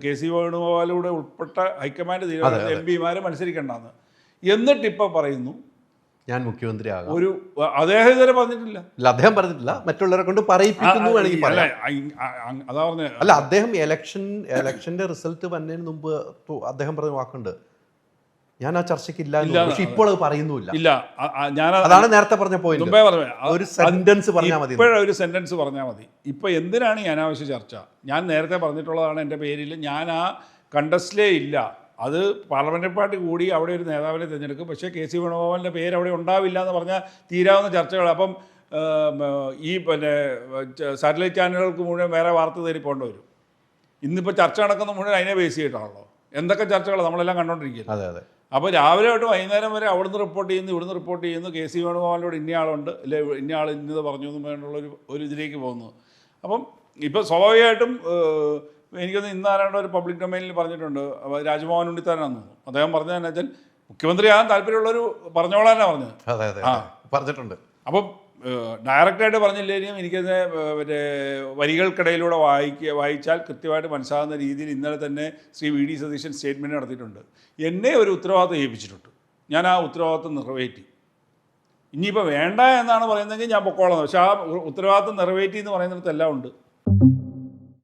K C വേണുഗോപാലൂടെ ഉൾപ്പെട്ട high command തീരുമാനം M പിമാരെ മത്സരിക്കേണ്ടെന്ന്. എന്നിട്ടിപ്പോൾ പറയുന്നു ഞാൻ മുഖ്യമന്ത്രി ആകാം. ഒരു അദ്ദേഹം ഇതുവരെ പറഞ്ഞിട്ടില്ല. അല്ല, അദ്ദേഹം പറഞ്ഞിട്ടില്ല, മറ്റുള്ളവരെ കൊണ്ട് പറയിപ്പിക്കുന്നു വേണമെങ്കിൽ പറയാം. അതാ പറഞ്ഞത്. അല്ല, അദ്ദേഹം ഇലക്ഷന്റെ റിസൾട്ട് വന്നതിന് മുമ്പ് അദ്ദേഹം പറഞ്ഞ വാക്കുണ്ട്, ഞാൻ ആ ചർച്ചയ്ക്ക് ഇല്ല. പക്ഷെ ഇപ്പോൾ അത് പറയുന്നില്ല. ഇല്ല, ഞാൻ അതാണ് നേരത്തെ പറഞ്ഞ പോയിന്റ്. മുമ്പേ പറഞ്ഞു, ഒരു സെന്റൻസ് പറഞ്ഞാൽ മതി. ഇപ്പോഴൊരു സെന്റൻസ് പറഞ്ഞാൽ മതി. ഇപ്പൊ എന്തിനാണ് ഈ അനാവശ്യ ചർച്ച? ഞാൻ നേരത്തെ പറഞ്ഞിട്ടുള്ളതാണ് എൻ്റെ പേരിൽ. ഞാൻ ആ കണ്ടസ്റ്റിലേ ഇല്ല. അത് പാർലമെൻ്ററി പാർട്ടി കൂടി അവിടെ ഒരു നേതാവിനെ തിരഞ്ഞെടുക്കും. പക്ഷേ കെ സി വേണുഗോപാലിൻ്റെ പേര് അവിടെ ഉണ്ടാവില്ല എന്ന് പറഞ്ഞാൽ തീരാവുന്ന ചർച്ചകൾ. അപ്പം ഈ പിന്നെ സാറ്റലൈറ്റ് ചാനലുകൾക്ക് മുഴുവൻ വേറെ വാർത്ത തേടി പോകേണ്ടി വരും. ഇന്നിപ്പോൾ ചർച്ച നടക്കുന്ന മുഴുവൻ അതിനെ ബേസ് ചെയ്തിട്ടാണല്ലോ. എന്തൊക്കെ ചർച്ചകൾ നമ്മളെല്ലാം കണ്ടുകൊണ്ടിരിക്കുന്നത്. അതെ അതെ. അപ്പോൾ രാവിലെ തൊട്ട് വൈകുന്നേരം വരെ അവിടുന്ന് റിപ്പോർട്ട് ചെയ്യുന്നു, ഇവിടുന്ന് റിപ്പോർട്ട് ചെയ്യുന്നു. കെ സി വേണുഗോപാലിനോട് ഇന്നയാളുണ്ട്, അല്ലെ ഇന്നയാൾ ഇന്നത് പറഞ്ഞു എന്നും വേണ്ടുള്ളൊരു ഇതിലേക്ക് പോകുന്നു. അപ്പം ഇപ്പോൾ സ്വാഭാവികമായിട്ടും എനിക്കൊന്ന് ഇന്നാരാണ്ട് ഒരു പബ്ലിക് ഡൊമൈനിൽ പറഞ്ഞിട്ടുണ്ട്, രാജ്മോഹൻ ഉണ്ണിത്താനാണെന്ന് തോന്നുന്നു. അദ്ദേഹം പറഞ്ഞതെന്നു വെച്ചാൽ മുഖ്യമന്ത്രിയാകാൻ താല്പര്യമുള്ളൊരു പറഞ്ഞോളാനാണ് പറഞ്ഞത്. പറഞ്ഞിട്ടുണ്ട്. അപ്പം ഡയറക്റ്റായിട്ട് പറഞ്ഞില്ലെങ്കിലും എനിക്കത് മറ്റേ വരികൾക്കിടയിലൂടെ വായിച്ചാൽ കൃത്യമായിട്ട് മനസ്സിലാകുന്ന രീതിയിൽ ഇന്നലെ തന്നെ Shri V D Satheesan statement നടത്തിയിട്ടുണ്ട്. എന്നെ ഒരു ഉത്തരവാദിത്വം ഏൽപ്പിച്ചിട്ടുണ്ട്, ഞാൻ ആ ഉത്തരവാദിത്വം നിറവേറ്റി. ഇനിയിപ്പോൾ വേണ്ട എന്നാണ് പറയുന്നതെങ്കിൽ ഞാൻ പൊക്കോളാം. പക്ഷേ ആ ഉത്തരവാദിത്വം നിറവേറ്റി എന്ന് പറയുന്നിടത്തെല്ലാം ഉണ്ട്.